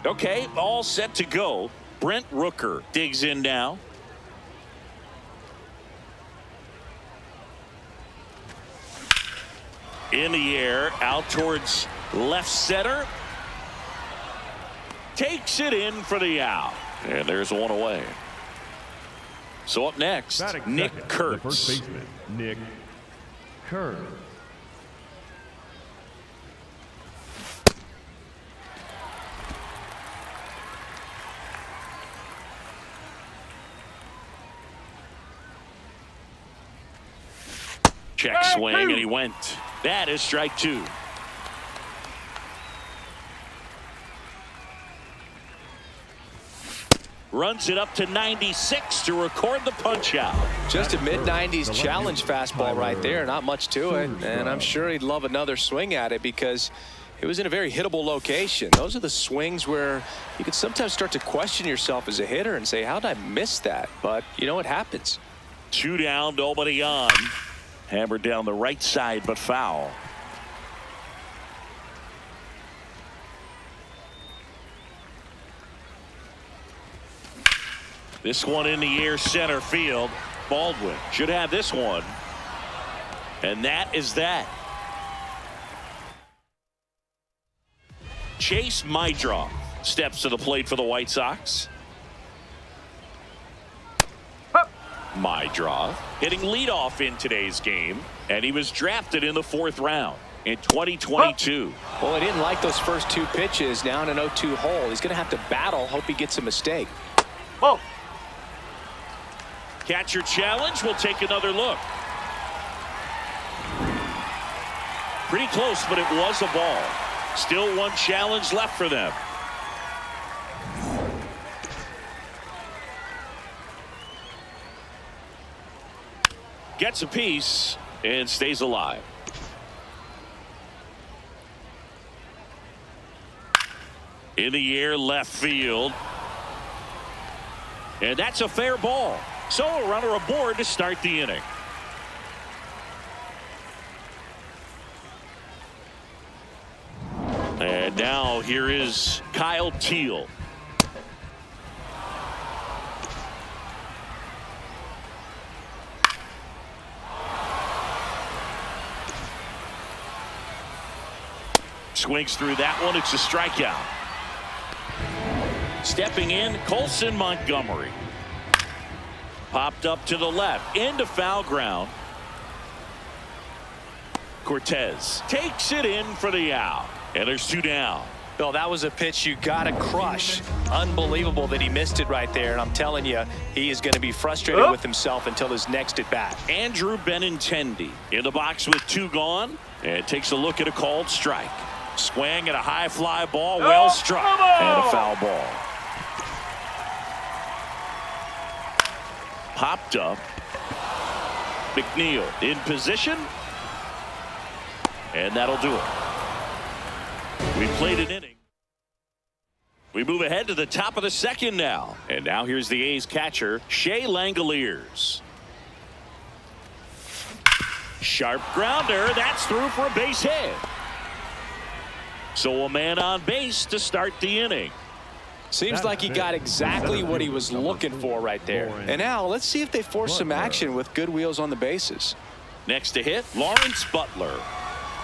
Okay, all set to go. Brent Rooker digs in now. In the air, out towards left center. Takes it in for the out. And there's one away. So up next, Nick Kurtz. The first baseman, Nick Kurtz. Check swing, and he went. That is strike two. Runs it up to 96 to record the punch out. Just a mid-90s challenge fastball right there. Not much to it. And I'm sure he'd love another swing at it because it was in a very hittable location. Those are the swings where you can sometimes start to question yourself as a hitter and say, how did I miss that? But you know what happens. 2 down, nobody on. Hammered down the right side, but foul. This one in the air, center field. Baldwin should have this one. And that is that. Chase Mydroff steps to the plate for the White Sox. Mydroff hitting leadoff in today's game, and he was drafted in the 4th round in 2022. Well, he didn't like those first 2 pitches. Now in an 0-2 hole, he's going to have to battle. Hope he gets a mistake. Whoa. Catcher challenge. We'll take another look. Pretty close, but it was a ball. Still one challenge left for them. Gets a piece and stays alive. In the air, left field. And that's a fair ball. So a runner aboard to start the inning. And now here is Kyle Teal. Swings through that one. It's a strikeout. Stepping in, Colson Montgomery. Popped up to the left, into foul ground. Cortez takes it in for the out. And there's 2 down. Bill, that was a pitch you got to crush. Unbelievable that he missed it right there. And I'm telling you, he is going to be frustrated with himself until his next at bat. Andrew Benintendi in the box with 2 gone. And takes a look at a called strike. Swing at a high fly ball, well struck. And a foul ball. Popped up. McNeil in position. And that'll do it. We played an inning. We move ahead to the top of the 2nd now. And now here's the A's catcher, Shea Langoliers. Sharp grounder. That's through for a base hit. So a man on base to start the inning. Seems like he got exactly what he was looking for right there. And now let's see if they force some action with good wheels on the bases. Next to hit, Lawrence Butler.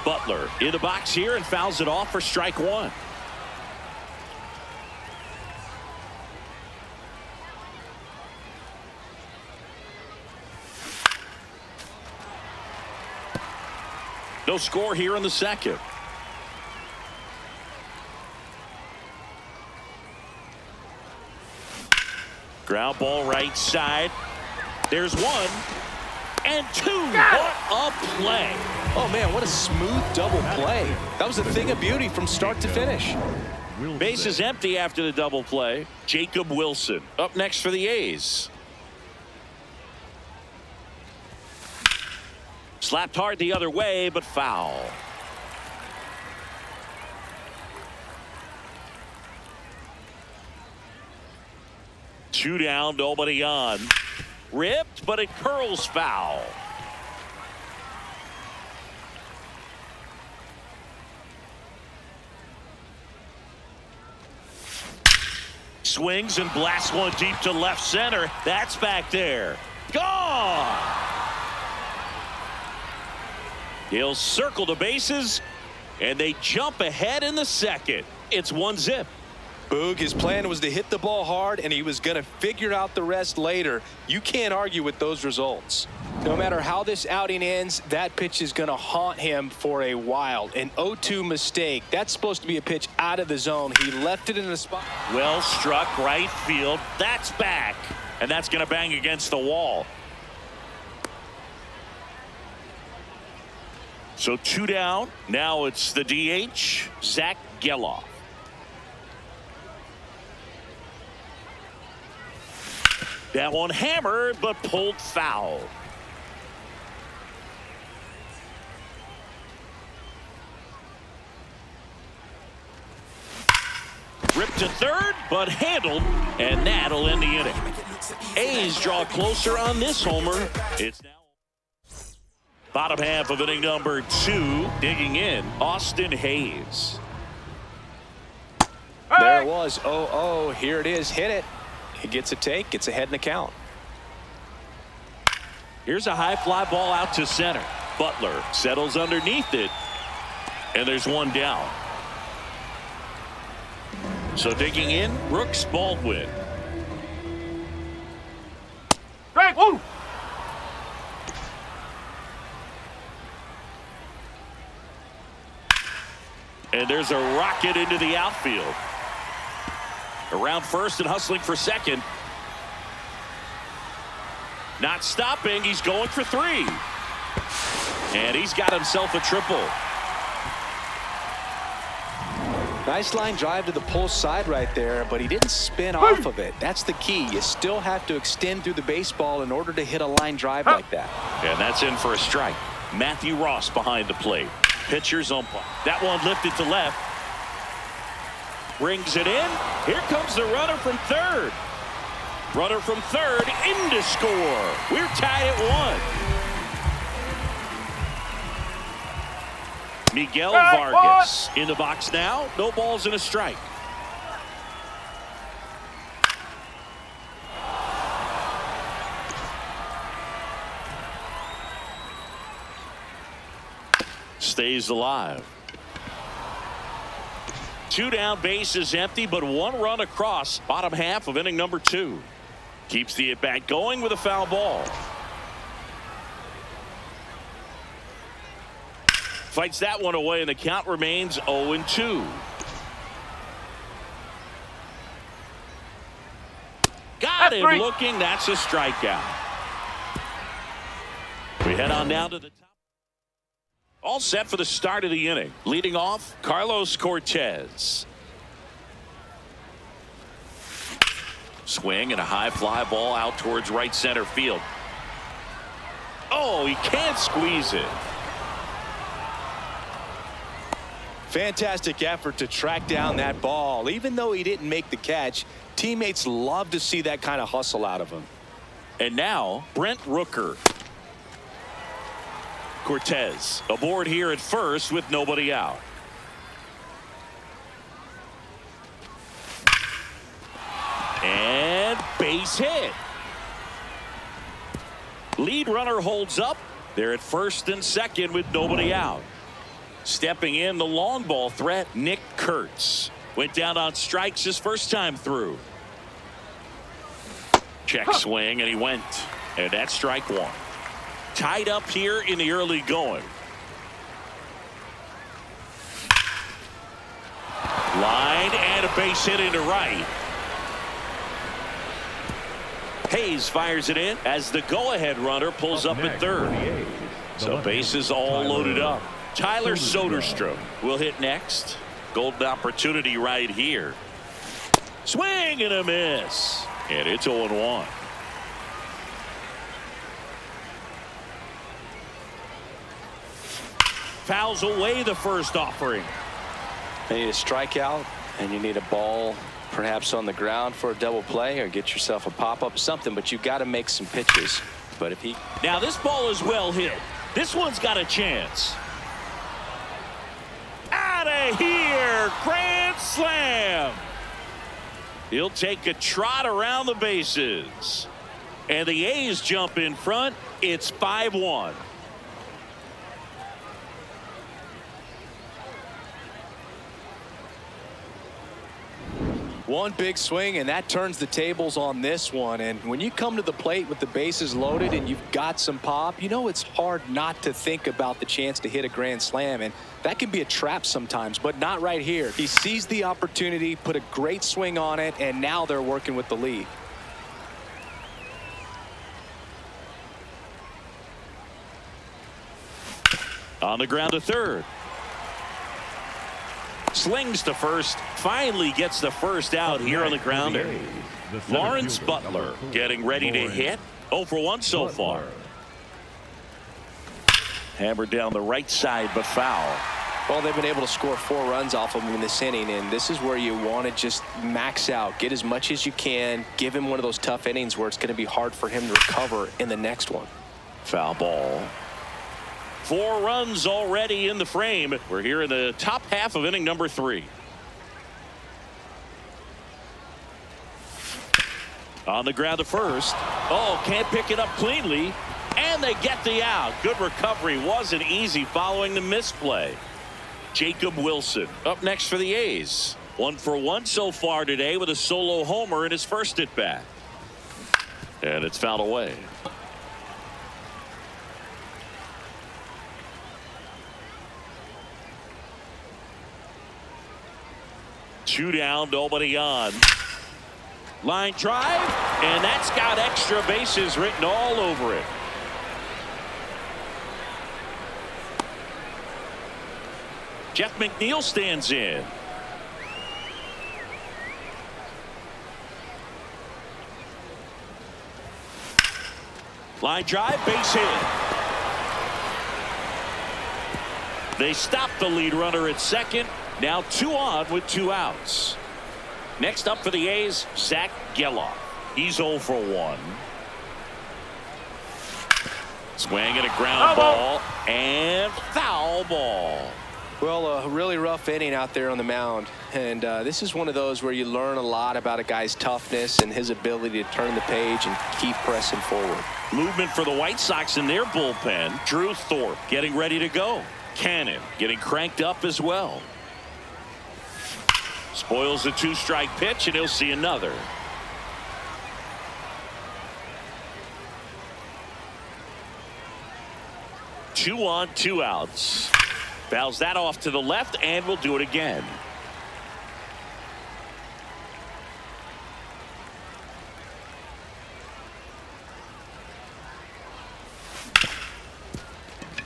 Butler in the box here and fouls it off for strike 1. No score here in the 2nd. Ground ball right side. There's 1 and 2. What a play. Oh man, what a smooth double play. That was a thing of beauty from start to finish. Base is empty after the double play. Jacob Wilson up next for the A's. Slapped hard the other way, but foul. Two down, nobody on. Ripped, but it curls foul. Swings and blasts one deep to left center. That's back there. Gone! He'll circle the bases, and they jump ahead in the second. It's 1-0. Boog, his plan was to hit the ball hard, and he was going to figure out the rest later. You can't argue with those results. No matter how this outing ends, that pitch is going to haunt him for a while. An 0-2 mistake. That's supposed to be a pitch out of the zone. He left it in the spot. Well struck right field. That's back. And that's going to bang against the wall. So 2 down. Now it's the DH, Zach Geloff. That one hammered, but pulled foul. Ripped to third, but handled, and that'll end the inning. A's draw closer on this homer. It's now bottom half of inning number 2. Digging in, Austin Hayes. There it was. 0-0. Here it is. Hit it. He gets a take, gets ahead in the count. Here's a high fly ball out to center. Butler settles underneath it, and there's one down. So digging in, Brooks Baldwin. Strike. Woo! And there's a rocket into the outfield. Around first and hustling for second. Not stopping. He's going for 3. And he's got himself a triple. Nice line drive to the pull side right there, but he didn't spin off of it. That's the key. You still have to extend through the baseball in order to hit a line drive like that. And that's in for a strike. Matthew Ross behind the plate. Pitcher's umpire. That one lifted to left. Brings it in. Here comes the runner from third. Runner from third in to score. We're tied at 1. Miguel Vargas in the box now. No balls and a strike. Stays alive. 2 down, base is empty, but 1 run across. Bottom half of inning number 2. Keeps the at-bat going with a foul ball. Fights that one away, and the count remains 0-2. Got him looking. That's a strikeout. We head on down to the top. All set for the start of the inning. Leading off, Carlos Cortez. Swing and a high fly ball out towards right center field. Oh, he can't squeeze it. Fantastic effort to track down that ball. Even though he didn't make the catch, teammates love to see that kind of hustle out of him. And now, Brent Rooker. Cortez aboard here at first with nobody out. And base hit. Lead runner holds up. They're at first and second with nobody out. Stepping in the long ball threat, Nick Kurtz. Went down on strikes his first time through. Check swing, and he went. And that's strike 1. Tied up here in the early going. Line and a base hit into right. Hayes fires it in as the go-ahead runner pulls up at third. So bases all loaded up. Tyler Soderstrom will hit next. Golden opportunity right here. Swing and a miss. And it's 0-1. Fouls away the first offering. You need a strikeout, and you need a ball perhaps on the ground for a double play, or get yourself a pop-up, something, but you got to make some pitches. But if he... Now this ball is well hit. This one's got a chance. Out of here. Grand slam. He'll take a trot around the bases. And the A's jump in front. It's 5-1. One big swing, and that turns the tables on this one. And when you come to the plate with the bases loaded and you've got some pop, you know it's hard not to think about the chance to hit a grand slam. And that can be a trap sometimes, but not right here. He sees the opportunity, put a great swing on it, and now they're working with the lead. On the ground to third. Slings to first. Finally gets the first out here on the grounder. Lawrence Butler getting ready to hit. 0 for 1 so far. Hammered down the right side, but foul. Well, they've been able to score 4 runs off of him in this inning, and this is where you want to just max out, get as much as you can, give him one of those tough innings where it's going to be hard for him to recover in the next one. Foul ball. 4 runs already in the frame. We're here in the top half of inning number 3. On the ground to first. Oh, can't pick it up cleanly. And they get the out. Good recovery. Wasn't easy following the misplay. Jacob Wilson up next for the A's. 1 for 1 so far today with a solo homer in his first at bat. And it's fouled away. Two down, nobody on. Line drive, and that's got extra bases written all over it. Jeff McNeil stands in. Line drive, base hit. They stop the lead runner at second. Now 2 on with 2 outs. Next up for the A's, Zach Geloff. He's 0 for 1. Swing and a ground ball and foul ball. Well, a really rough inning out there on the mound, and this is one of those where you learn a lot about a guy's toughness and his ability to turn the page and keep pressing forward. Movement for the White Sox in their bullpen. Drew Thorpe getting ready to go. Cannon getting cranked up as well. Spoils the 2-strike pitch, and he'll see another. Two on, 2 outs. Fouls that off to the left, and we'll do it again.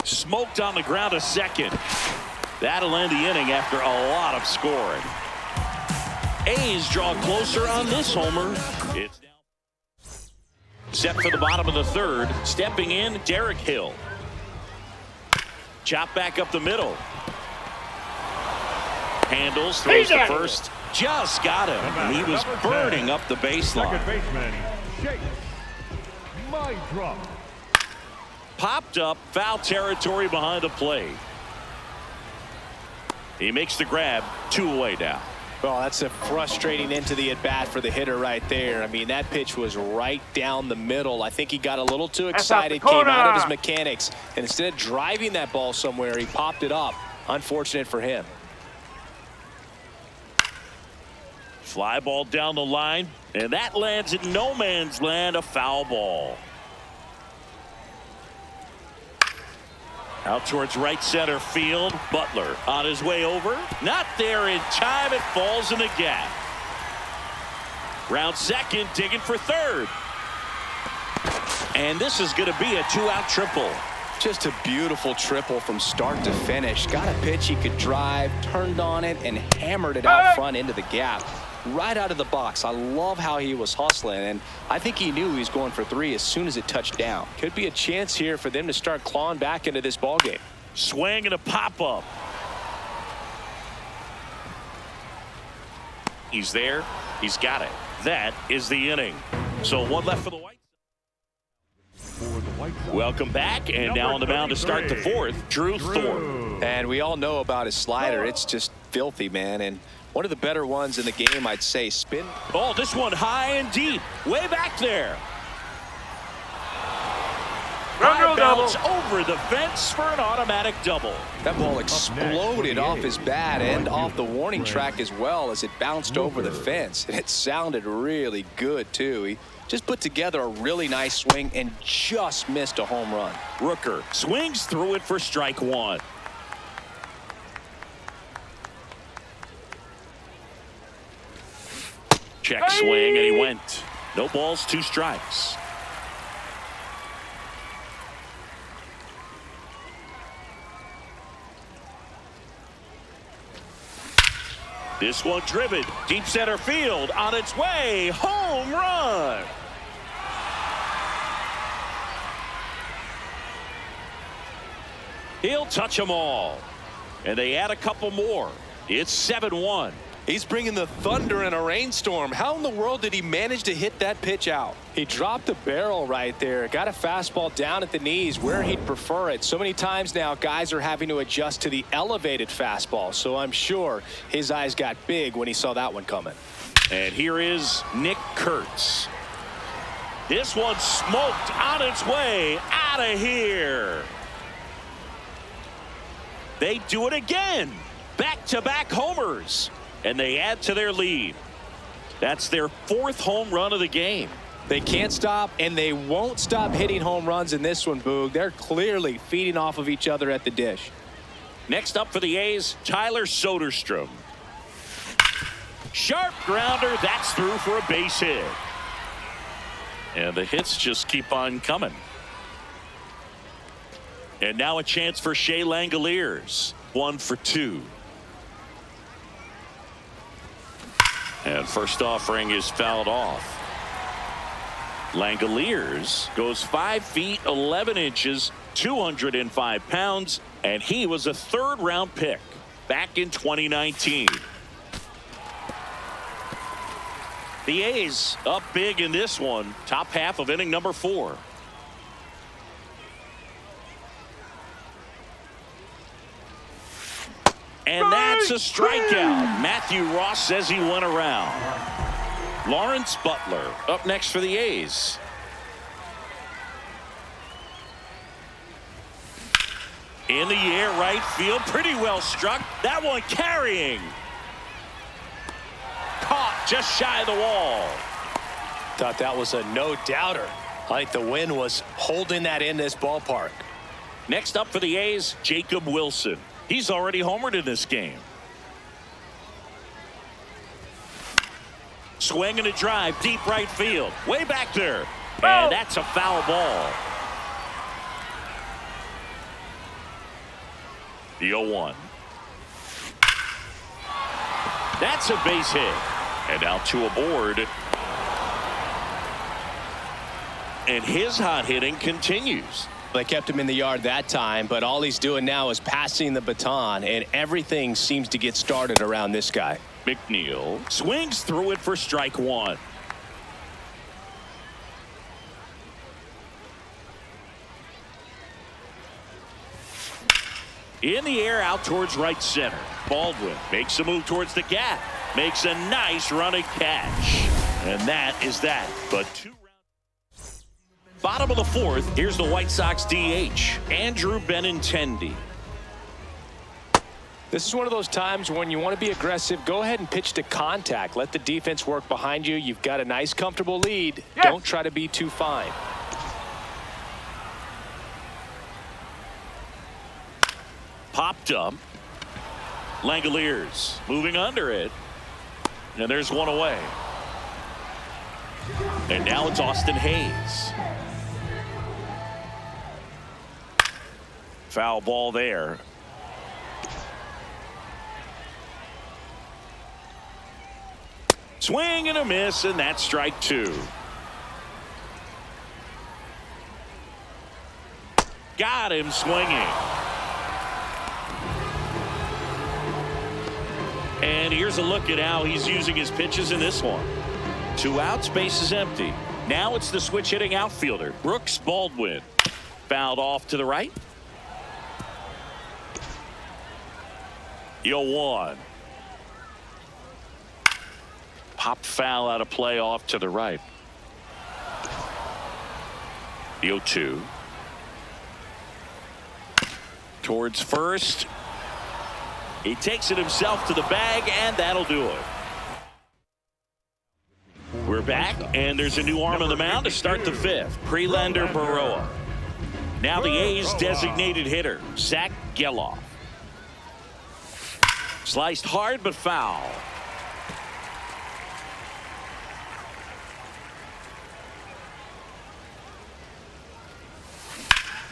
Smoked on the ground to second. That'll end the inning after a lot of scoring. A's draw closer on this homer. It's now set for the bottom of the third. Stepping in, Derek Hill. Chop back up the middle. Handles, throws to first. Just got him. And he was burning up the baseline. Second baseman, Chase Meidrup. Popped up, foul territory behind the plate. He makes the grab, 2 away now. Well, that's a frustrating end to the at-bat for the hitter right there. I mean, that pitch was right down the middle. I think he got a little too excited, came out of his mechanics, and instead of driving that ball somewhere, he popped it up. Unfortunate for him. Fly ball down the line, and that lands in no man's land, a foul ball. Out towards right center field. Butler on his way over. Not there in time. It falls in the gap. Round second, digging for third. And this is going to be a 2-out triple. Just a beautiful triple from start to finish. Got a pitch he could drive, turned on it, and hammered it out front into the gap. Right out of the box. I love how he was hustling, and I think he knew he was going for 3 as soon as it touched down. Could be a chance here for them to start clawing back into this ball game. Swing and a pop-up. He's there. He's got it. That is the inning. So 1 left for the White Sox. Welcome back, and now on the mound to start the 4th, Drew Thorpe. And we all know about his slider. It's just filthy, man. And One of the better ones in the game, I'd say. Spin. Oh, this one high and deep. Way back there. High bounce over the fence for an automatic double. That ball exploded off his bat and off the warning track as well as it bounced over the fence. And it sounded really good, too. He just put together a really nice swing and just missed a home run. Rooker swings through it for strike one. Check swing, and he went. No balls, 2 strikes. This one driven deep center field, on its way, home run. He'll touch them all, and they add a couple more. It's 7-1. He's bringing the thunder in a rainstorm. How in the world did he manage to hit that pitch out? He dropped the barrel right there. Got a fastball down at the knees where he'd prefer it. So many times now guys are having to adjust to the elevated fastball. So I'm sure his eyes got big when he saw that one coming. And here is Nick Kurtz. This one smoked, on its way, out of here. They do it again. Back-to-back homers. And they add to their lead. That's their 4th home run of the game. They can't stop, and they won't stop hitting home runs in this one, Boog. They're clearly feeding off of each other at the dish. Next up for the A's, Tyler Soderstrom. Sharp grounder. That's through for a base hit. And the hits just keep on coming. And now a chance for Shea Langoliers. 1 for 2. And first offering is fouled off. Langoliers goes 5 feet 11 inches, 205 pounds, and he was a 3rd-round pick back in 2019. The A's up big in this one, top half of inning number 4. And that's a strikeout. Matthew Ross says he went around. Lawrence Butler up next for the A's. In the air, right field, pretty well struck. That one carrying. Caught just shy of the wall. Thought that was a no-doubter. I think the wind was holding that in this ballpark. Next up for the A's, Jacob Wilson. He's already homered in this game. Swing and a drive, deep right field, way back there. And that's a foul ball. The 0-1. That's a base hit. And now 2 aboard. And his hot hitting continues. They kept him in the yard that time, but all he's doing now is passing the baton, and everything seems to get started around this guy. McNeil swings through it for strike 1. In the air, out towards right center. Baldwin makes a move towards the gap. Makes a nice running catch. And that is that. But 2 rounds. Bottom of the 4th, here's the White Sox DH, Andrew Benintendi. This is one of those times when you want to be aggressive. Go ahead and pitch to contact. Let the defense work behind you. You've got a nice, comfortable lead. Yes. Don't try to be too fine. Popped up. Langoliers moving under it. And there's one away. And now it's Austin Hayes. Foul ball there. Swing and a miss, and that's strike 2. Got him swinging. And here's a look at how he's using his pitches in this one. 2 outs, base is empty. Now it's the switch hitting outfielder, Brooks Baldwin. Fouled off to the right. 0-1. Pop foul out of play off to the right. The 0-2. Towards first. He takes it himself to the bag, and that'll do it. We're back, and there's a new arm on the mound to start the fifth. Prelander Baroa. Now the A's designated hitter, Zach Geloff. Sliced hard but foul.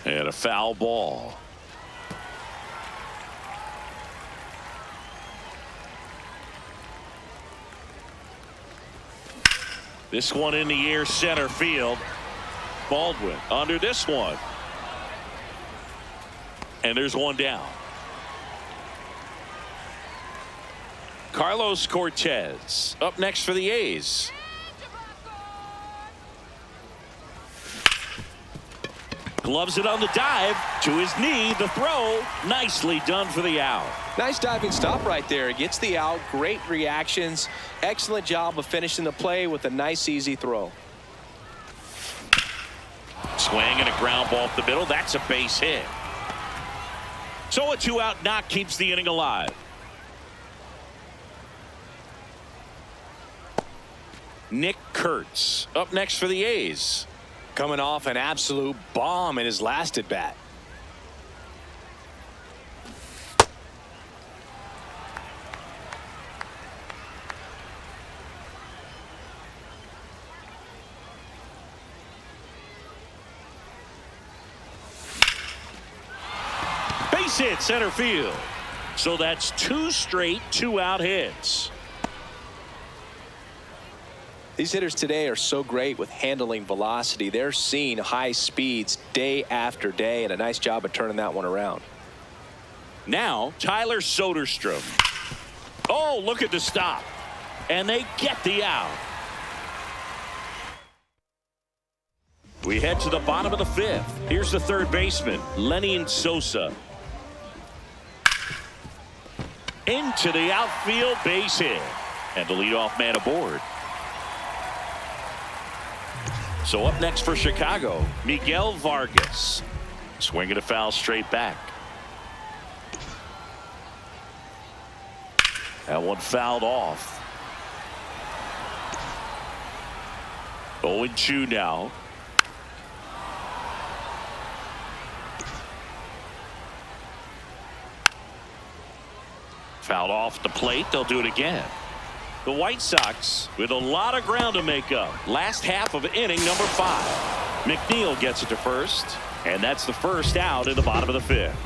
And a foul ball. This one in the air, center field. Baldwin under this one. And there's one down. Carlos Cortez up next for the A's. Gloves it on the dive to his knee. The throw nicely done for the out. Nice diving stop right there. Gets the out. Great reactions. Excellent job of finishing the play with a nice easy throw. Swing and a ground ball up the middle. That's a base hit. So a 2-out knock keeps the inning alive. Nick Kurtz up next for the A's. Coming off an absolute bomb in his last at bat. Base hit center field. So that's 2 straight 2-out hits. These hitters today are so great with handling velocity. They're seeing high speeds day after day, and a nice job of turning that one around. Now Tyler Soderstrom. Oh, look at the stop. And they get the out. We head to the bottom of the fifth. Here's the third baseman, Lenny Sosa. Into the outfield, base hit. And the leadoff man aboard. So up next for Chicago, Miguel Vargas. Swinging a foul straight back. That one fouled off. 0-2 now. Fouled off the plate. They'll do it again. The White Sox with a lot of ground to make up. Last half of inning number 5. McNeil gets it to first, and that's the first out in the bottom of the fifth.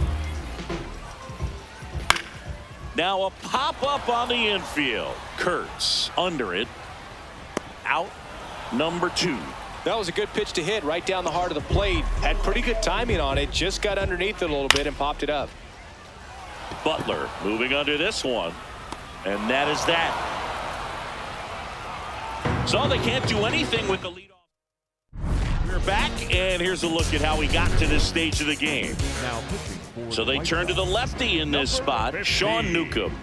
Now a pop-up on the infield. Kurtz under it. Out number 2. That was a good pitch to hit right down the heart of the plate. Had pretty good timing on it. Just got underneath it a little bit and popped it up. Butler moving under this one. And that is that. So they can't do anything with the leadoff. We're back, and here's a look at how we got to this stage of the game. So they turn to the lefty in this spot, Sean Newcomb.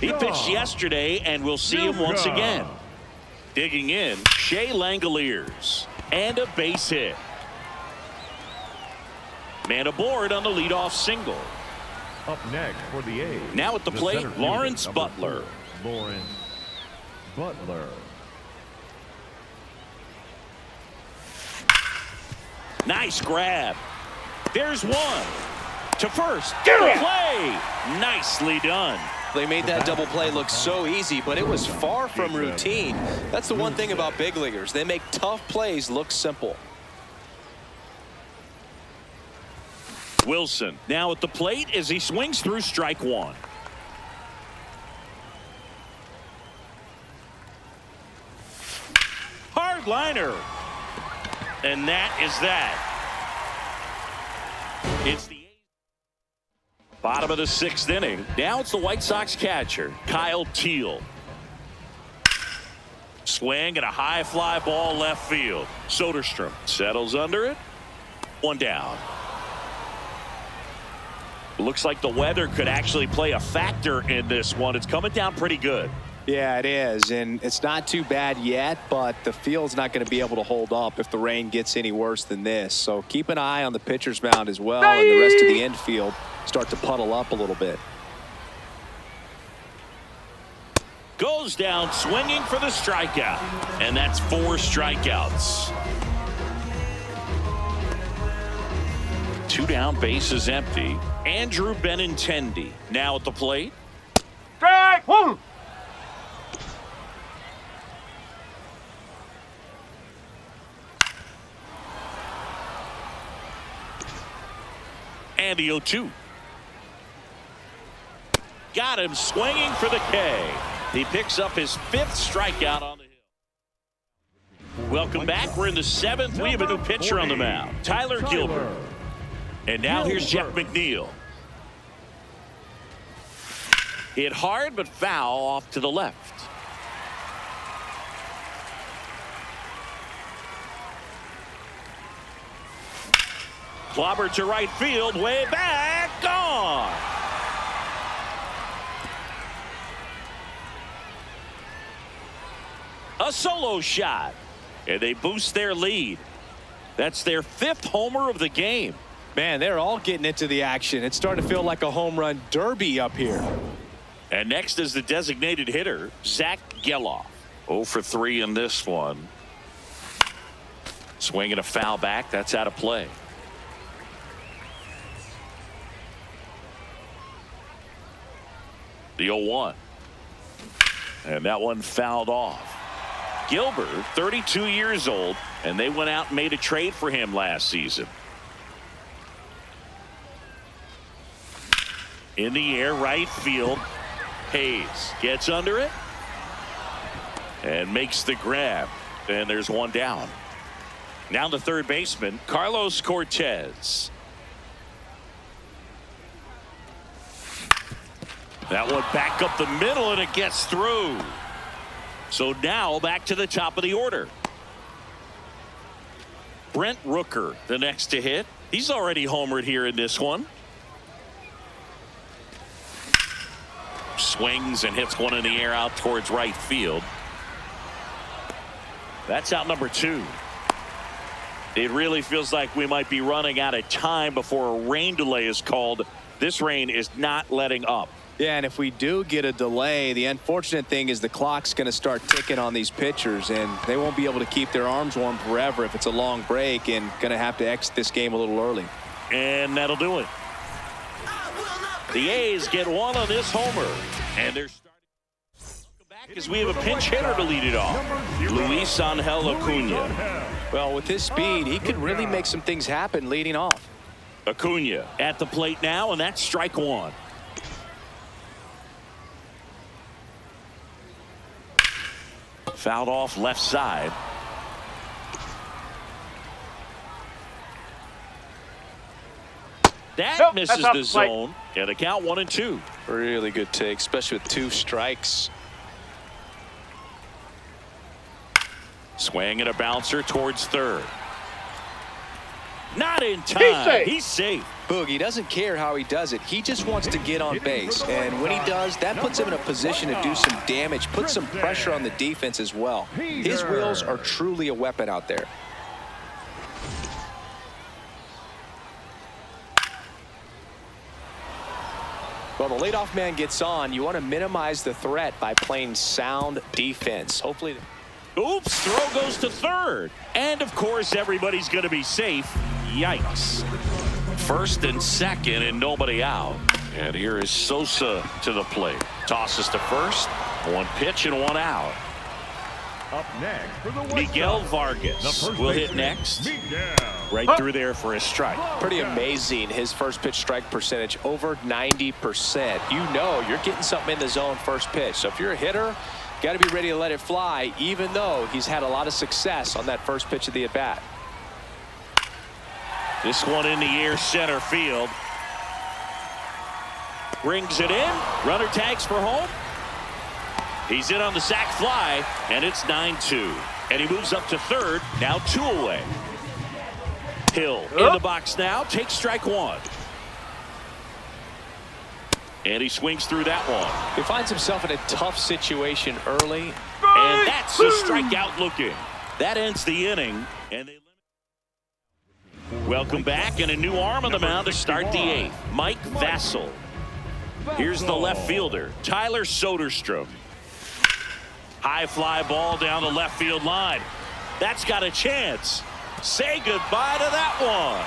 He pitched yesterday, and we'll see him once again. Digging in, Shea Langoliers. And a base hit. Man aboard on the leadoff single. Up next for the A's. Now at the plate, Lawrence Butler. Lawrence Butler. Nice grab. There's one. To first. Double play. Nicely done. They made that double play look so easy, but it was far from routine. That's the one thing about big leaguers. They make tough plays look simple. Wilson now at the plate as he swings through strike 1. Hard liner. And that is that. It's the bottom of the 6th inning. Now it's the White Sox catcher, Kyle Teal. Swing and a high fly ball left field. Soderstrom settles under it. One down. Looks like the weather could actually play a factor in this one. It's coming down pretty good. Yeah, it is, and it's not too bad yet, but the field's not going to be able to hold up if the rain gets any worse than this. So keep an eye on the pitcher's mound as well, and the rest of the infield start to puddle up a little bit. Goes down swinging for the strikeout, and that's 4 strikeouts. 2 down, bases empty. Andrew Benintendi now at the plate. Strike one. And the 0-2. Got him swinging for the K. He picks up his 5th strikeout on the hill. Welcome back. We're in the 7th. We have a new pitcher on the mound, Tyler Gilbert. And now here's Jeff McNeil. Hit hard but foul off to the left. Clobber to right field, way back, gone. A solo shot, and they boost their lead. That's their 5th homer of the game. Man, they're all getting into the action. It's starting to feel like a home run derby up here. And next is the designated hitter, Zach Geloff. 0 for 3 in this one. Swinging a foul back. That's out of play. The 0-1. And that one fouled off. Gilbert, 32 years old, and they went out and made a trade for him last season. In the air, right field. Hayes gets under it and makes the grab, and there's one down. Now the third baseman, Carlos Cortez. That one back up the middle, and it gets through. So now back to the top of the order. Brent Rooker, the next to hit. He's already homered here in this one. Swings and hits one in the air out towards right field. That's out number 2. It really feels like we might be running out of time before a rain delay is called. This rain is not letting up. Yeah, and if we do get a delay, the unfortunate thing is the clock's going to start ticking on these pitchers, and they won't be able to keep their arms warm forever if it's a long break, and going to have to exit this game a little early. And that'll do it. The A's get one on this homer, and they're starting back as we have a pinch hitter to lead it off. Luis Angel Acuna. Well, with his speed, he could really make some things happen leading off. Acuna at the plate now, and that's strike 1. Fouled off left side. That misses the zone. And the count 1-2. Really good take, especially with 2 strikes. Swing and a bouncer towards third. Not in time. He's safe. Boogie doesn't care how he does it. He just wants to get on base. And when he does, that puts him in a position to do some damage, put some pressure on the defense as well. His wheels are truly a weapon out there. Well, the leadoff man gets on. You want to minimize the threat by playing sound defense. Hopefully. Oops, throw goes to third. And, of course, everybody's going to be safe. Yikes. First and second and nobody out. And here is Sosa to the plate. Tosses to first. 1 pitch and 1 out. Up next for the Miguel Vargas will hit next. Right through there for a strike. Pretty amazing, his first pitch strike percentage, over 90%. You know you're getting something in the zone first pitch. So if you're a hitter, got to be ready to let it fly, even though he's had a lot of success on that first pitch of the at-bat. This one in the air, center field. Brings it in. Runner tags for home. He's in on the sac fly, and it's 9-2. And he moves up to third, now 2 away. Hill in the box now, takes strike 1. And he swings through that one. He finds himself in a tough situation early. And that's a strikeout looking. That ends the inning. And they welcome back, and a new arm on the mound to start the 8th. Mike Vassell. Here's the left fielder, Tyler Soderstrom. High fly ball down the left field line. That's got a chance. Say goodbye to that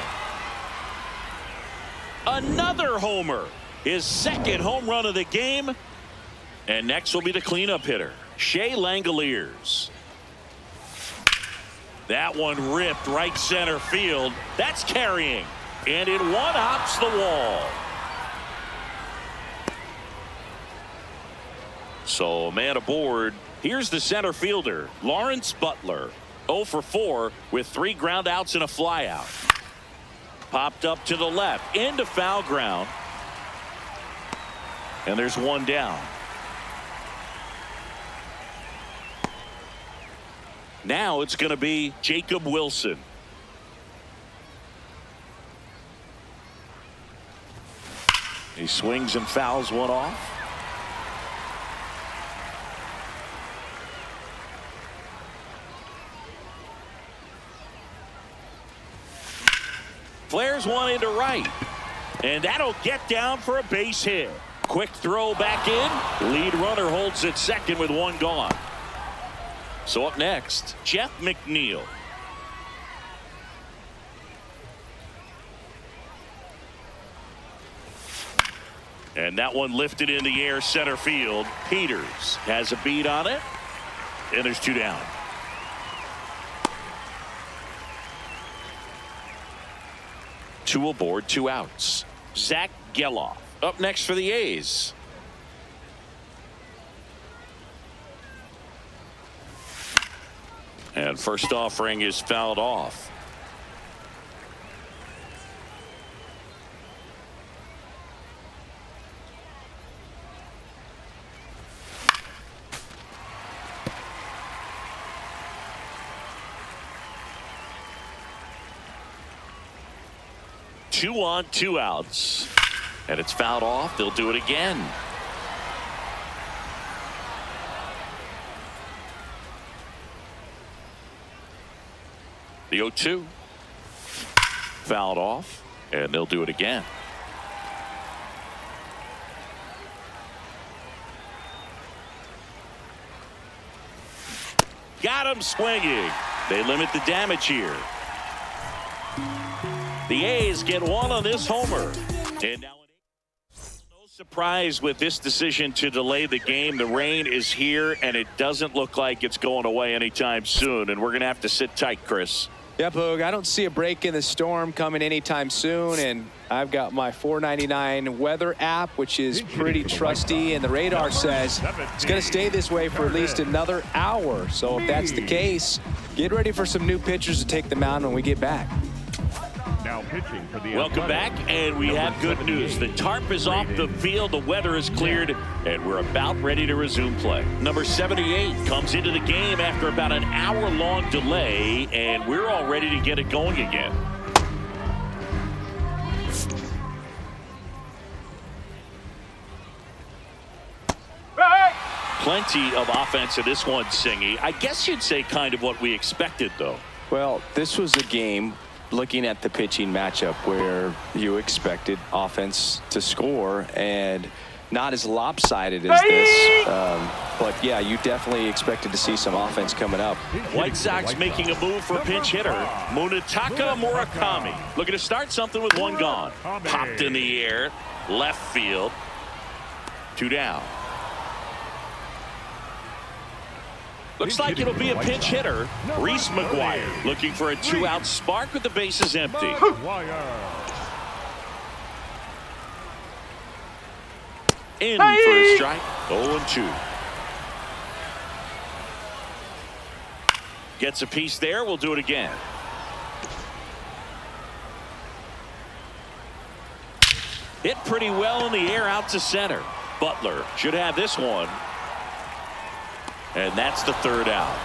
one. Another homer. His second home run of the game. And next will be the cleanup hitter, Shea Langoliers. That one ripped right center field. That's carrying. And it one hops the wall. So man aboard. Here's the center fielder, Lawrence Butler. 0 for 4 with 3 ground outs and a flyout. Popped up to the left into foul ground. And there's one down. Now it's going to be Jacob Wilson. He swings and fouls one off. Flares one into right. And that'll get down for a base hit. Quick throw back in. Lead runner holds at second with one gone. So up next, Jeff McNeil. And that one lifted in the air center field. Peters has a beat on it. And there's 2 down. Two aboard, 2 outs. Zach Geloff up next for the A's. And first offering is fouled off. Two on, 2 outs. And it's fouled off. They'll do it again. The 0-2. Fouled off. And they'll do it again. Got him swinging. They limit the damage here. The A's get one on this homer. And now no surprise with this decision to delay the game. The rain is here, and it doesn't look like it's going away anytime soon. And we're going to have to sit tight, Chris. Yep, Hoog, I don't see a break in the storm coming anytime soon. And I've got my $4.99 weather app, which is pretty trusty. And the radar says it's going to stay this way for at least another hour. So if that's the case, get ready for some new pitchers to take the mound when we get back. Now pitching for the Welcome back, and we have good news. The tarp is off the field, the weather is cleared, and we're about ready to resume play. Number 78 comes into the game after about an hour-long delay, and we're all ready to get it going again. Plenty of offense in this one, Singy. I guess you'd say kind of what we expected, though. Well, this was a game, looking at the pitching matchup, where you expected offense to score, and not as lopsided as this. But yeah, you definitely expected to see some offense coming up. White Sox making a move for a pinch hitter, Munetaka Murakami. Looking to start something with one gone. Popped in the air, left field. 2 down. Looks like it'll be a pinch hitter, Reese McGuire, looking for a 2-out spark with the bases empty. In for a strike. 0-2. Gets a piece there. We'll do it again. Hit pretty well in the air out to center. Butler should have this one. And that's the 3rd out.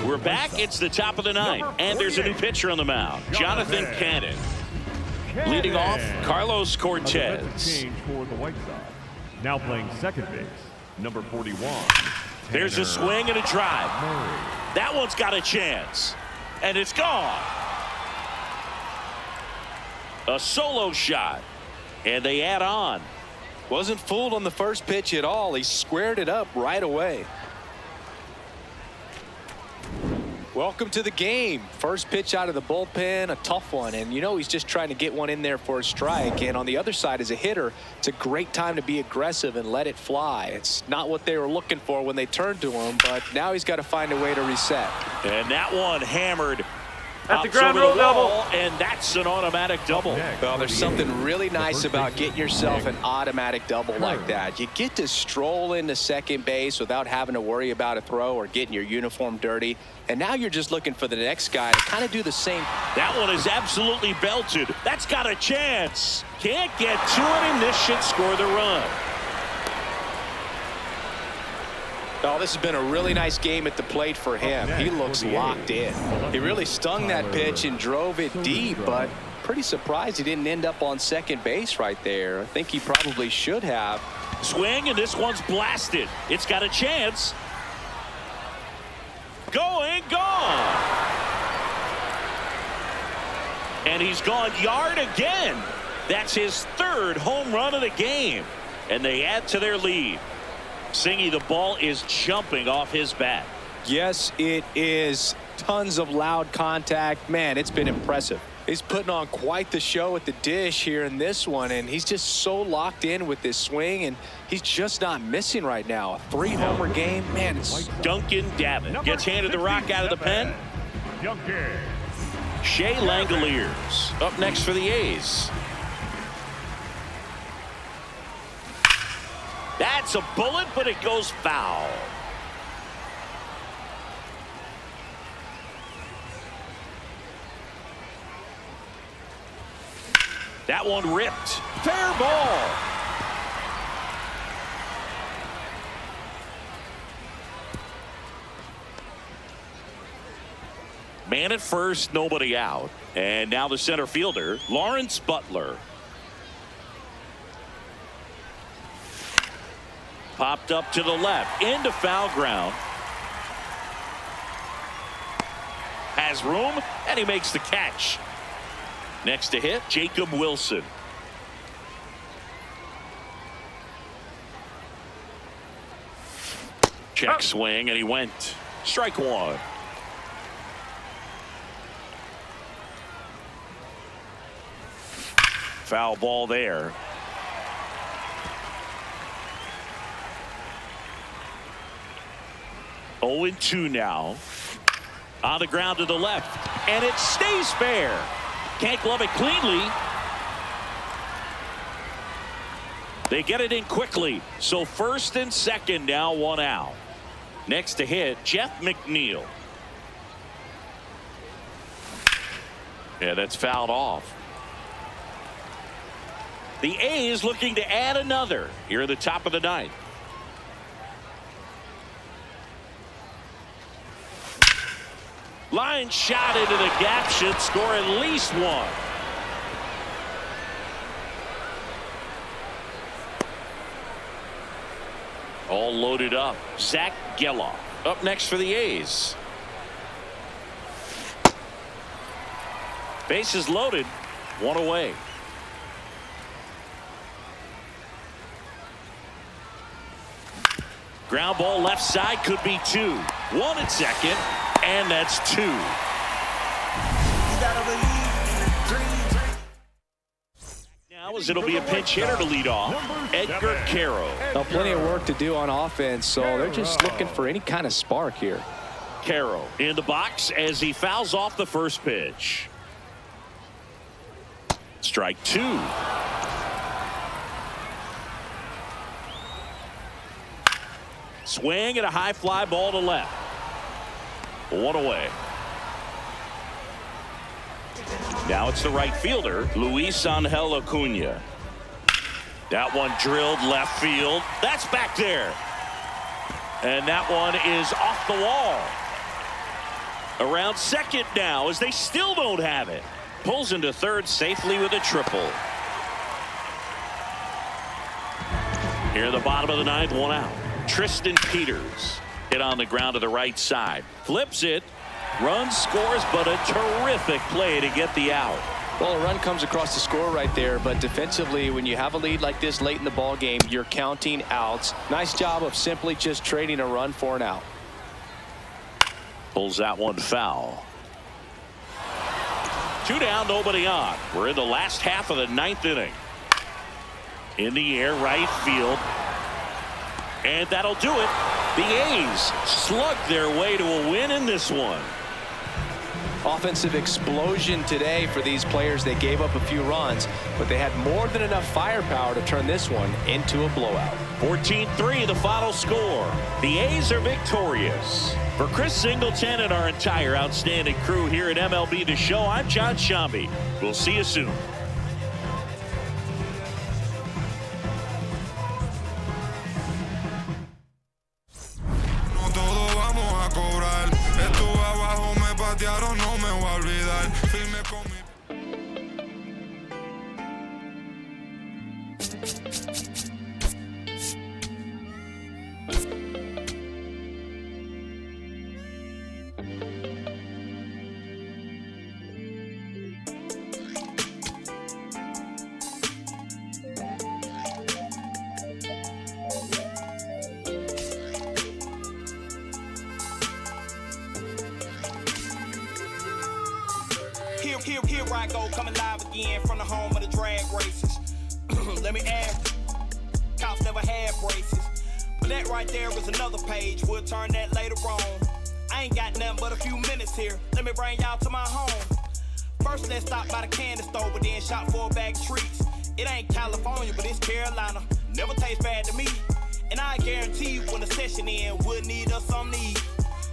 We're back. It's the top of the 9th. And there's a new pitcher on the mound, Jonathan Cannon. Leading off, Carlos A Cortez. defensive change for the White Sox. Now playing second base, number 41. There's a swing and a drive. That one's got a chance. And it's gone. A solo shot. And they add on. Wasn't fooled on the first pitch at all. He squared it up right away. Welcome to the game. First pitch out of the bullpen, a tough one. And, you know, he's just trying to get one in there for a strike. And on the other side, as a hitter, it's a great time to be aggressive and let it fly. It's not what they were looking for when they turned to him, but now he's got to find a way to reset. And that one hammered. That's a ground rule double. And that's an automatic double. Well, there's something really nice about getting yourself an automatic double like that. You get to stroll into second base without having to worry about a throw or getting your uniform dirty. And now you're just looking for the next guy to kind of do the same. That one is absolutely belted. That's got a chance. Can't get to it, and this should score the run. Oh, this has been a really nice game at the plate for him. He looks locked in. He really stung that pitch and drove it deep, but pretty surprised he didn't end up on second base right there. I think he probably should have. Swing, and this one's blasted. It's got a chance. Going, gone. And he's gone yard again. That's his third home run of the game. And they add to their lead. Singy, the ball is jumping off his bat. Yes, it is. Tons of loud contact. Man, it's been impressive. He's putting on quite the show at the dish here in this one, and he's just so locked in with this swing, and he's just not missing right now. A 3-homer game. Man, it's Duncan Davin gets handed the rock out of the pen. Shea Langoliers up next for the A's. That's a bullet, but it goes foul. That one ripped. Fair ball. Man at first, nobody out. And now the center fielder, Lawrence Butler. Popped up to the left, into foul ground. Has room, and he makes the catch. Next to hit, Jacob Wilson. Check swing, and he went. Strike one. Foul ball there. Oh, 0-2 now. On the ground to the left, and it stays fair. Can't glove it cleanly. They get it in quickly. So first and second now, one out. Next to hit, Jeff McNeil. Yeah, that's fouled off. The A's looking to add another here at the top of the ninth. Line shot into the gap, should score at least one. All loaded up. Zach Geloff up next for the A's. Bases loaded, one away. Ground ball left side, could be two. One at second. And that's two. Now as it'll be a pinch hitter to lead off, Edgar Caro. Now plenty of work to do on offense, so they're just looking for any kind of spark here. Caro in the box as he fouls off the first pitch. Strike two. Swing and a high fly ball to left. One away. Now it's the right fielder, Luis Angel Acuna. That one drilled left field. That's back there. And that one is off the wall. Around second now as they still don't have it. Pulls into third safely with a triple. Here in the bottom of the ninth, one out. Tristan Peters hit on the ground to the right side. Flips it. Runs, scores, but a terrific play to get the out. Well, a run comes across the score right there, but defensively, when you have a lead like this late in the ball game, you're counting outs. Nice job of simply just trading a run for an out. Pulls that one foul. 2 down, nobody on. We're in the last half of the ninth inning. In the air, right field. And that'll do it. The A's slug their way to a win in this one. Offensive explosion today for these players. They gave up a few runs, but they had more than enough firepower to turn this one into a blowout. 14-3 the final score. The A's are victorious. For Chris Singleton and our entire outstanding crew here at MLB The Show, I'm John Shambi. We'll see you soon. No me voy a olvidar, firme con mi... Here I go, coming live again from the home of the drag races. Let me add, cops never had braces. But that right there is another page, we'll turn that later on. I ain't got nothing but a few minutes here, let me bring y'all to my home. First let's stop by the candy store, but then shop for a bag of treats. It ain't California, but it's Carolina, never tastes bad to me. And I guarantee you when the session in, we'll need us some need.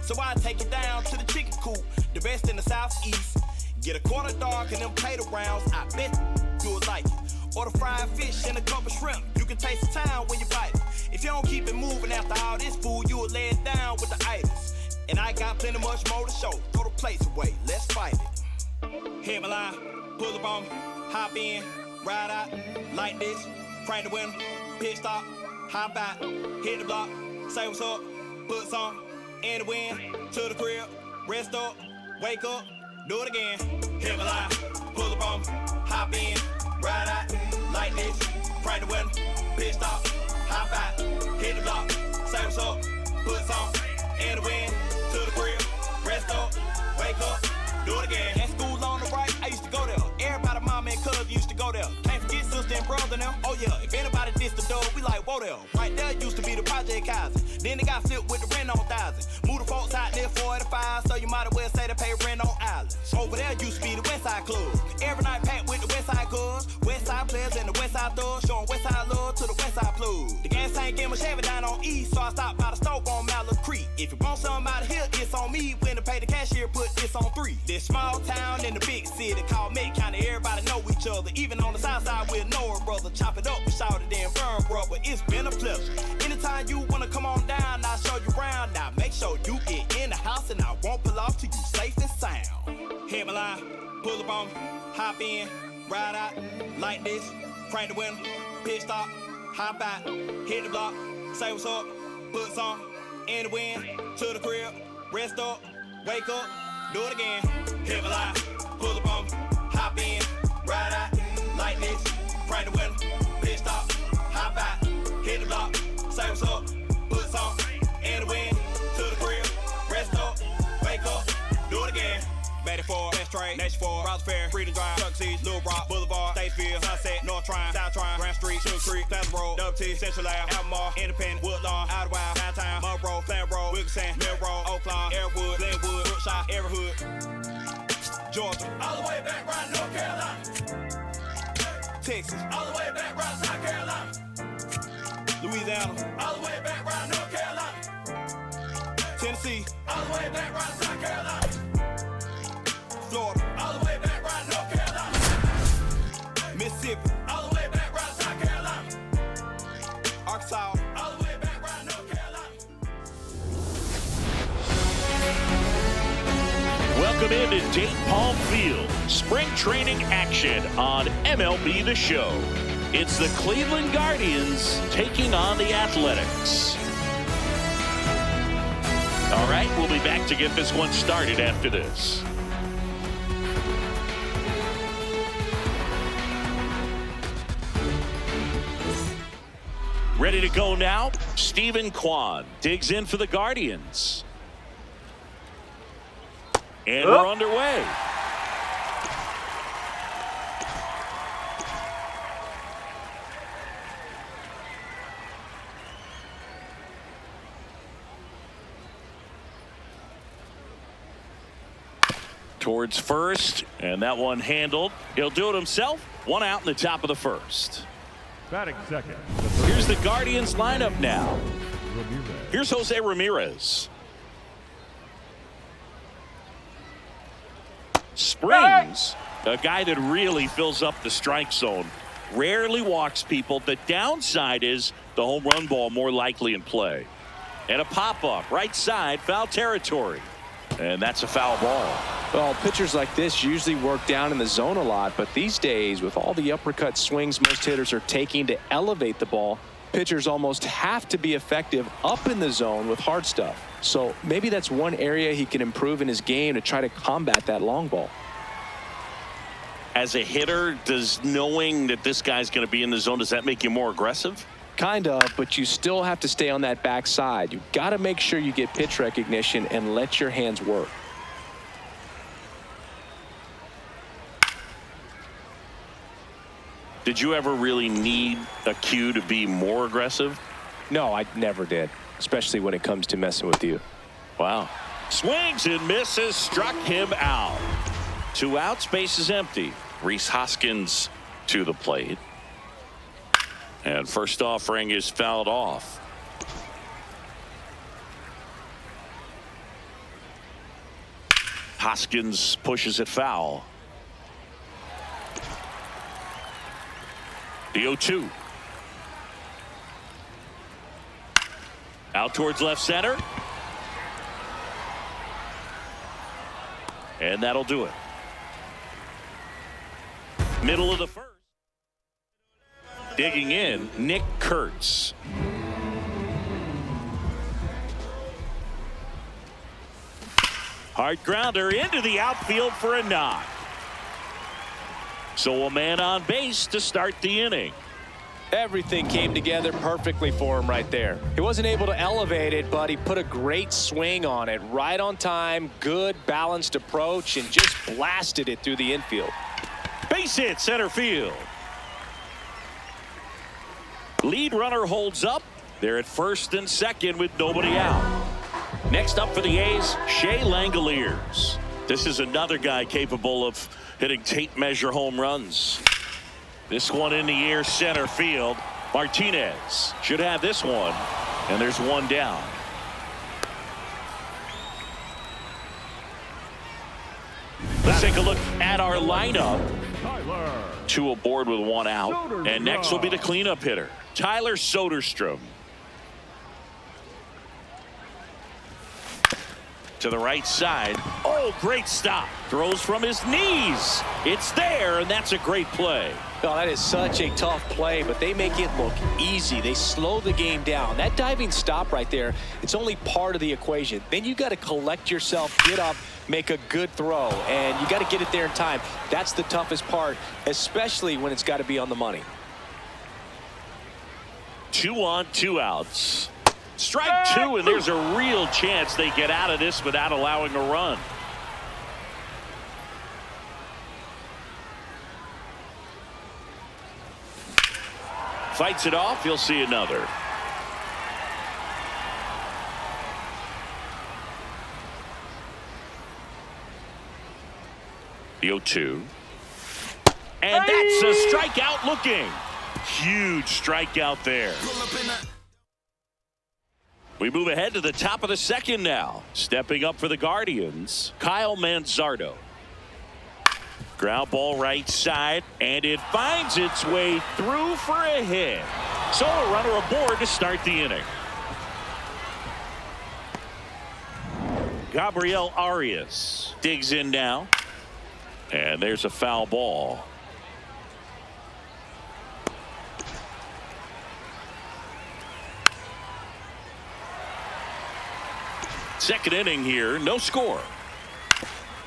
So I take it down to the chicken coop, the best in the southeast. Get a quarter dark and them potato rounds, I bet you'll like it. Or the fried fish and a cup of shrimp, you can taste the town when you bite it. If you don't keep it moving after all this food, you will lay it down with the itis. And I got plenty much more to show, throw the plates away, let's fight it. Hit my line, pull up on me, hop in, ride out, like this, crank the window, pit stop, hop out, hit the block, say what's up, put some in the wind, to the crib, rest up, wake up, do it again. Hit my line, pull up on me, hop in, ride out, like this, crank the window, pit stop, hop out, hit the block, say what's up, put some in the wind, to the crib, rest up, wake up, do it again. At school on the right, I used to go there. Everybody, mama and cuz used to go there. Can't forget sister and brother now. Oh yeah, if anybody dissed the dog, we like, whoa there. Right there used to be the Project Kaiser. Then they got flipped with the rent on 1,000. Moved the folks out there 485, so you might as well say they pay rent on island. Over there used to be the Westside Club. Every night packed with the Westside cuz. Westside players and the Westside thugs, showing Westside love to the Westside plug. The gas tank in my Chevy down on East, so I stopped by the stove on Mallard Creek. If you want something out of here, it's on me. When to pay the cashier, put this on 3. This small town in the big city called Met County. Everybody know each other. Even on the south side, we'll know a brother. Chop it up and shout it in burn, brother. It's been a pleasure. Anytime you wanna come on down, I'll show you around. Now make sure you get in the house and I won't pull off till you safe and sound. Hit my line, pull up on me, hop in, ride out, like this, crank the window, pit stop, hop out, hit the block, say what's up, put some in the wind, to the crib, rest up, wake up, do it again. Hit my line, pull up on me, hop in, ride out, like this, crank the window, pit stop, hop out, hit the block, say what's up, put some in the wind, to the crib, rest up, wake up, do it again. Betty Ford, Best Trade, Nation Ford, Browse Fair, Freedom Drive, Chuck Seas, Little Rock, Boulevard, Statesville, Sunset, North Trine, South Trine, Grand Street, Sugar Creek, Plaza Road, Dub T, Central Lab, Albemarle, Independent, Woodlawn, Outer Wild, Downtown, Monroe, Clan Road, Wilkinson, Mill Road, Oaklawn, Airwood, Glenwood, Brookshire, Every Hood, Georgia, all the way back round North Carolina, Texas, all the way back round South Carolina, Louisiana, all the way back round North Carolina, Tennessee, all the way back round South Carolina, Florida, all the way back round North Carolina, Mississippi, all the way back round South Carolina, Arkansas, all the way back round North Carolina. Welcome Welcome into Dayton Palm Field. Spring training action on MLB The Show. It's the Cleveland Guardians taking on the Athletics. All right, we'll be back to get this one started after this. Ready to go now. Steven Kwan digs in for the Guardians. And we're underway. Towards first, and that one handled. He'll do it himself. One out in the top of the first. Batting second. Here's the Guardians lineup now. Ramirez. Here's Jose Ramirez. Springs, a guy that really fills up the strike zone. Rarely walks people. The downside is the home run ball more likely in play. And a pop-up, right side, foul territory. And that's a foul ball. Well, pitchers like this usually work down in the zone a lot, but these days, with all the uppercut swings most hitters are taking to elevate the ball, pitchers almost have to be effective up in the zone with hard stuff. So maybe that's one area he can improve in his game to try to combat that long ball. As a hitter, does knowing that this guy's going to be in the zone, does that make you more aggressive? Kind of, but you still have to stay on that backside. You got to make sure you get pitch recognition and let your hands work. Did you ever really need a cue to be more aggressive? No, I never did, especially when it comes to messing with you. Wow. Swings and misses, struck him out. 2 outs, base is empty. Rhys Hoskins to the plate. And first offering is fouled off. Hoskins pushes it foul. The 0-2. Out towards left center. And that'll do it. Middle of the first. Digging in, Nick Kurtz. Hard grounder into the outfield for a knock. So a man on base to start the inning. Everything came together perfectly for him right there. He wasn't able to elevate it, but he put a great swing on it. Right on time, good balanced approach, and just blasted it through the infield. Base hit center field. Lead runner holds up. They're at first and second with nobody out. Next up for the A's, Shea Langoliers. This is another guy capable of hitting tape measure home runs. This one in the air center field. Martinez should have this one. And there's one down. Let's take a look at our lineup. Tyler. 2 aboard with 1 out. And next will be the cleanup hitter, Tyler Soderstrom. To the right side. Oh, great stop. Throws from his knees. It's there, and that's a great play. Oh, that is such a tough play, but they make it look easy. They slow the game down. That diving stop right there, it's only part of the equation. Then you got to collect yourself, get up, make a good throw, and you got to get it there in time. That's the toughest part, especially when it's got to be on the money. 2 on, 2 outs. Strike 2, and there's a real chance they get out of this without allowing a run. Fights it off. You'll see another. The 0-2. And that's a strikeout looking. Huge strikeout there. We move ahead to the top of the second now. Stepping up for the Guardians, Kyle Manzardo. Ground ball right side, and it finds its way through for a hit. So a runner aboard to start the inning. Gabriel Arias digs in now. And there's a foul ball. Second inning here, no score.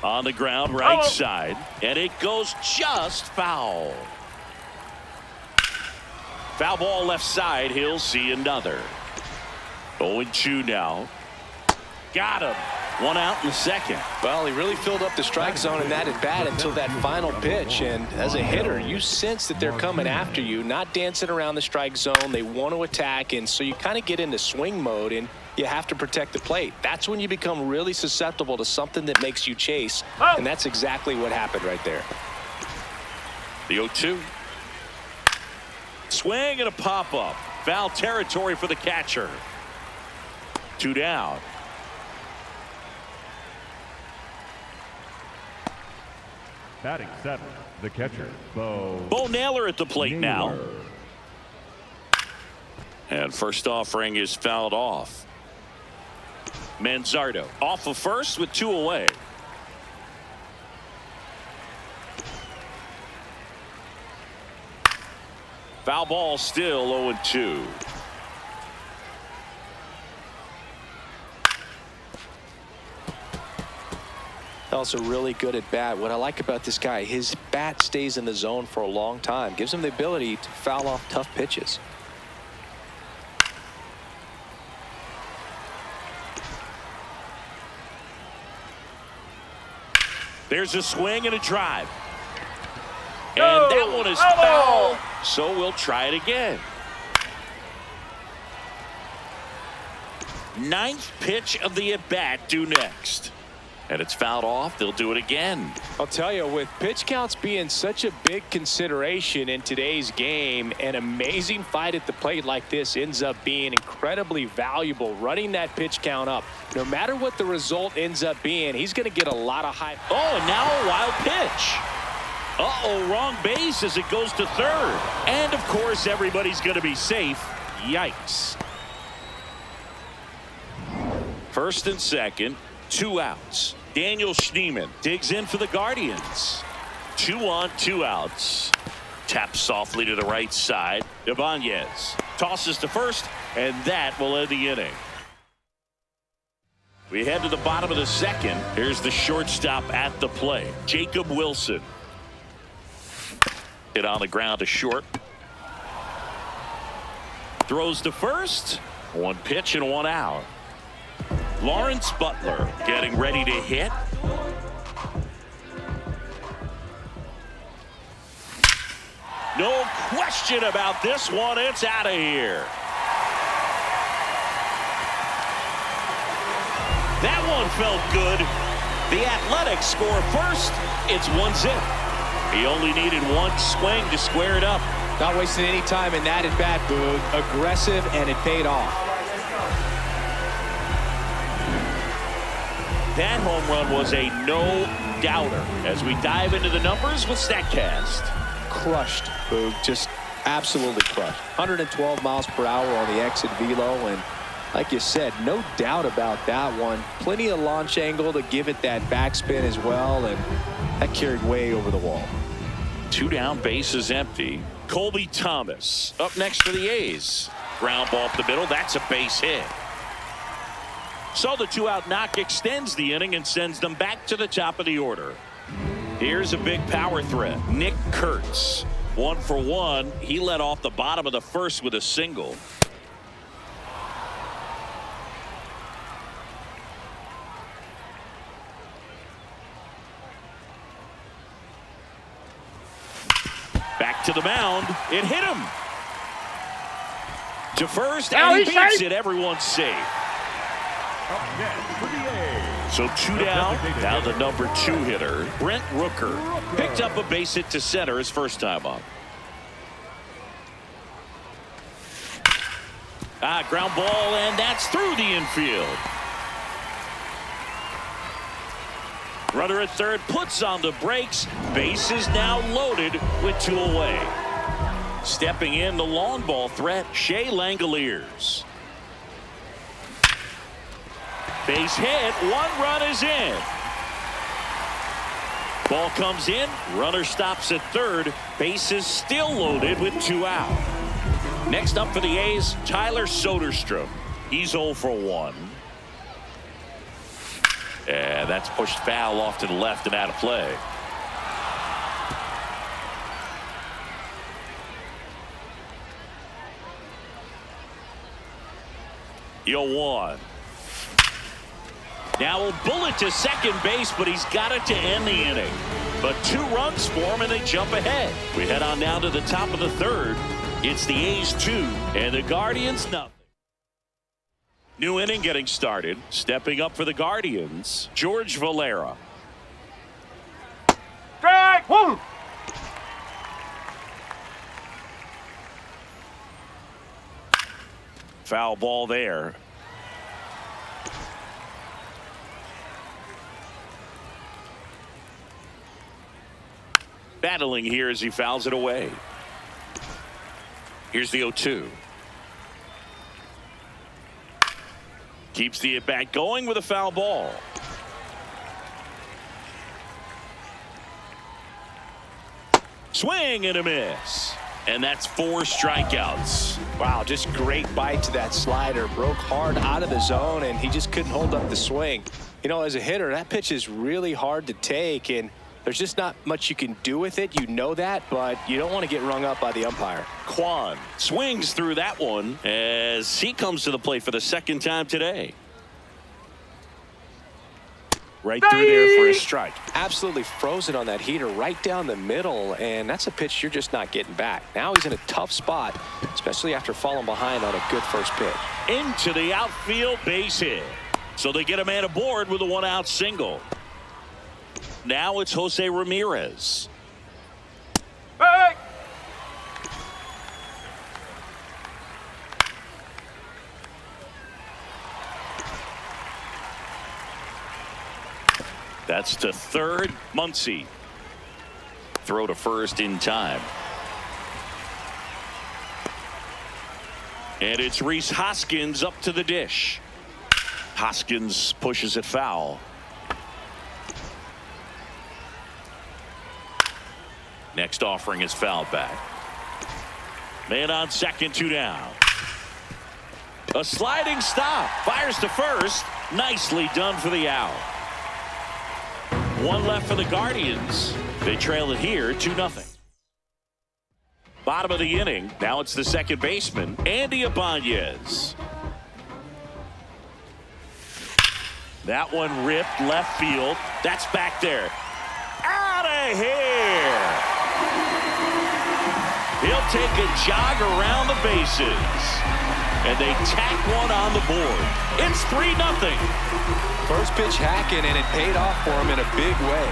On the ground, right side, and it goes just foul. Foul ball left side, he'll see another. 0-2 now. Got him. One out in the second. Well, he really filled up the strike zone in that at bat until that final pitch. And as a hitter, you sense that they're coming after you, not dancing around the strike zone. They want to attack, and so you kind of get into swing mode, and you have to protect the plate. That's when you become really susceptible to something that makes you chase, and that's exactly what happened right there. The 0-2. Swing and a pop-up. Foul territory for the catcher. 2 down. Batting 7th, the catcher, Bo Naylor at the plate now. And first offering is fouled off. Manzardo off of first with 2 away. Foul ball still 0-2. Also really good at bat. What I like about this guy, his bat stays in the zone for a long time. Gives him the ability to foul off tough pitches. There's a swing and a drive. And that one is foul. So we'll try it again. 9th pitch of the at-bat due next. And it's fouled off. They'll do it again. I'll tell you, with pitch counts being such a big consideration in today's game, an amazing fight at the plate like this ends up being incredibly valuable. Running that pitch count up, no matter what the result ends up being, he's going to get a lot of hype. Oh, and now a wild pitch. Uh-oh, wrong base as it goes to third. And, of course, everybody's going to be safe. Yikes. First and second, 2 outs. Daniel Schneemann digs in for the Guardians. 2 on, 2 outs. Taps softly to the right side. Ibanez tosses to first, and that will end the inning. We head to the bottom of the second. Here's the shortstop at the plate, Jacob Wilson. Hit on the ground to short. Throws to first. 1 pitch and 1 out. Lawrence Butler getting ready to hit. No question about this one. It's out of here. That one felt good. The Athletics score first. It's 1-0. He only needed 1 swing to square it up. Not wasting any time in that at bat, Boog. Aggressive, and it paid off. That home run was a no-doubter. As we dive into the numbers with StatCast. Crushed, Boog. Just absolutely crushed. 112 miles per hour on the exit velo, and like you said, no doubt about that one. Plenty of launch angle to give it that backspin as well, and that carried way over the wall. 2 down, bases empty. Colby Thomas up next for the A's. Ground ball up the middle. That's a base hit. So the 2-out knock extends the inning and sends them back to the top of the order. Here's a big power threat. Nick Kurtz. 1 for 1. He led off the bottom of the first with a single. Back to the mound. It hit him. To first, and he beats it. Everyone's safe. Up next for the A's. So 2 down. Now the number 2 hitter, Brent Rooker, picked up a base hit to center his first time up. Ground ball, and that's through the infield. Runner at third puts on the brakes. Base is now loaded with 2 away. Stepping in the long ball threat, Shea Langoliers. Base hit. 1 run is in. Ball comes in. Runner stops at third. Bases still loaded with 2 out. Next up for the A's, Tyler Soderstrom. He's 0 for 1. And that's pushed foul off to the left and out of play. The 0-1. Now a bullet to second base, but he's got it to end the inning. But 2 runs for him, and they jump ahead. We head on down to the top of the third. It's the A's 2 and the Guardians nothing. New inning getting started. Stepping up for the Guardians, George Valera. Strike! Woo! Foul ball there. Battling here as he fouls it away. Here's the 0-2. Keeps the at-bat going with a foul ball. Swing and a miss. And that's 4 strikeouts. Wow, just great bite to that slider. Broke hard out of the zone, and he just couldn't hold up the swing. You know, as a hitter, that pitch is really hard to take, and there's just not much you can do with it. You know that, but you don't want to get rung up by the umpire. Kwan swings through that one as he comes to the plate for the 2nd time today. Right through there for a strike. Absolutely frozen on that heater right down the middle, and that's a pitch you're just not getting back. Now he's in a tough spot, especially after falling behind on a good first pitch. Into the outfield, base hit. So they get a man aboard with a 1-out single. Now it's Jose Ramirez. Hey! That's to third. Muncy. Throw to first in time. And it's Rhys Hoskins up to the dish. Hoskins pushes it foul. Next offering is fouled back. Man on second, 2 down. A sliding stop. Fires to first. Nicely done for the out. 1 left for the Guardians. They trail it here 2-0. Bottom of the inning. Now it's the second baseman, Andy Ibanez. That one ripped left field. That's back there. Out of here. He'll take a jog around the bases. And they tack one on the board. It's 3-0. First pitch hacking, and it paid off for him in a big way.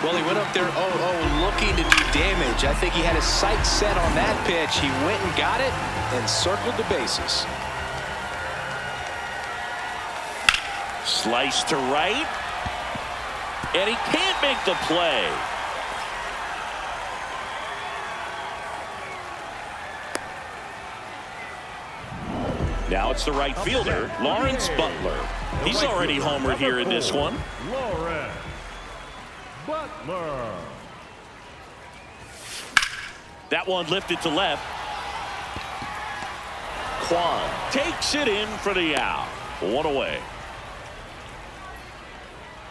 Well, he went up there 0-0 looking to do damage. I think he had his sights set on that pitch. He went and got it and circled the bases. Slice to right. And he can't make the play. Now it's the right fielder, Lawrence Butler. He's already homered here in this one. Lawrence Butler. That one lifted to left. Kwan takes it in for the out. 1 away.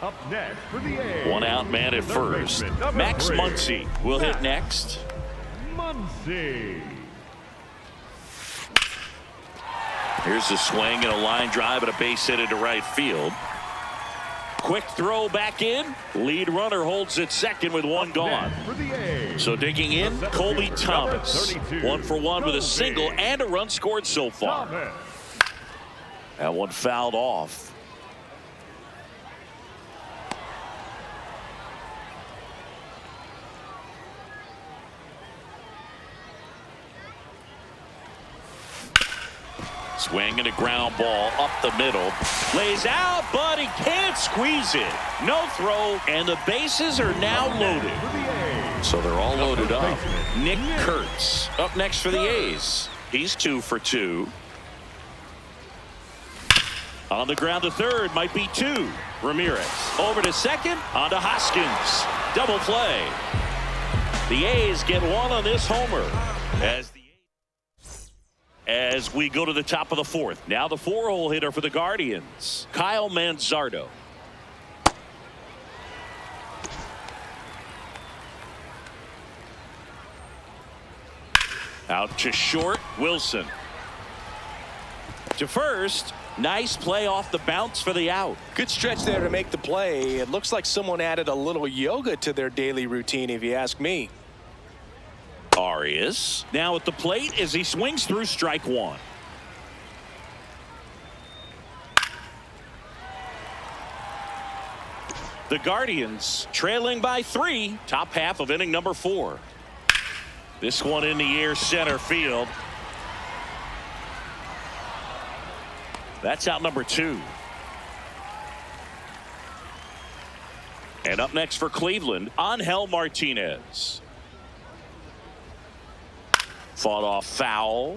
Up next for the A's. 1 out man at first. Max Muncy will hit next. Muncy. Here's a swing and a line drive and a base hit into right field. Quick throw back in. Lead runner holds at second with 1 gone. So digging in, Colby Thomas. 1 for 1 with a single and a run scored so far. That one fouled off. Swing and a ground ball up the middle. Lays out, but he can't squeeze it. No throw, and the bases are now loaded. So they're all loaded up. Nick Kurtz up next for the A's. He's 2 for 2. On the ground to third, might be 2. Ramirez over to second, on to Hoskins. Double play. The A's get 1 on this homer as we go to the top of the 4th. Now the 4-hole hitter for the Guardians, Kyle Manzardo. Out to short, Wilson. To first. Nice play off the bounce for the out. Good stretch there to make the play. It looks like someone added a little yoga to their daily routine, if you ask me. Arias now at the plate as he swings through strike 1. The Guardians trailing by 3, top half of inning number 4. This one in the air, center field. That's out number 2. And up next for Cleveland, Angel Martinez. Fought off foul.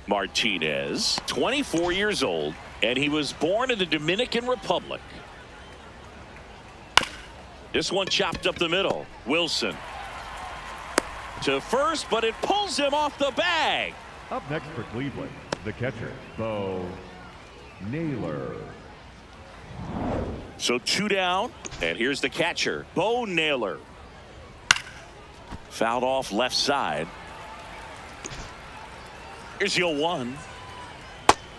Martinez, 24 years old, and he was born in the Dominican Republic. This one chopped up the middle. Wilson to first, but it pulls him off the bag. Up next for Cleveland, the catcher, Bo Naylor. So 2 down, and here's the catcher, Bo Naylor. Fouled off left side. Here's your 1.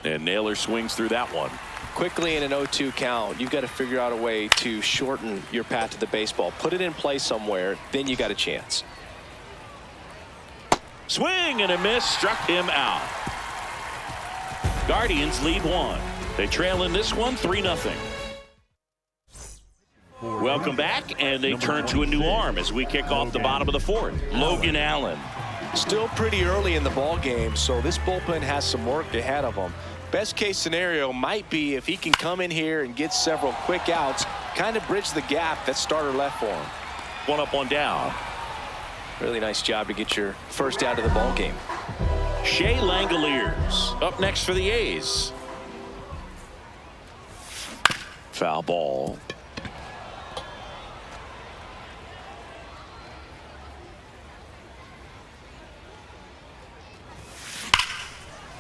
And Naylor swings through that one. Quickly in an 0-2 count, you've got to figure out a way to shorten your path to the baseball. Put it in play somewhere, then you got a chance. Swing and a miss, struck him out. Guardians lead 1. They trail in this one 3-0. Welcome back, and they turn to a new arm as we kick off the bottom of the 4th. Logan Allen. Still pretty early in the ball game, so this bullpen has some work ahead of them. Best case scenario might be if he can come in here and get several quick outs, kind of bridge the gap that starter left for him. 1 up, 1 down. Really nice job to get your first out of the ball game. Shea Langoliers up next for the A's. Foul ball.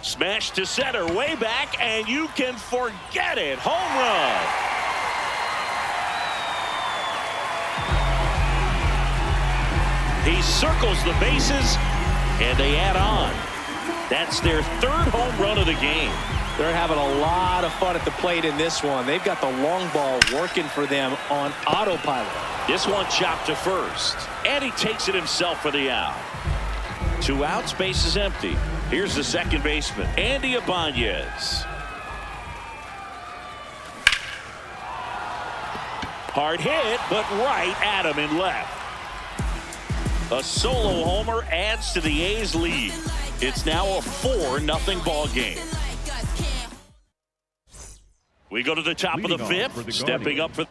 Smash to center, way back, and you can forget it. Home run. He circles the bases, and they add on. That's their 3rd home run of the game. They're having a lot of fun at the plate in this one. They've got the long ball working for them on autopilot. This one chopped to first, and he takes it himself for the out. 2 outs, base is empty. Here's the second baseman, Andy Ibanez. Hard hit, but right at him in left. A solo homer adds to the A's lead. It's now a 4-0 ball game. We go to the top of the 5th, stepping up for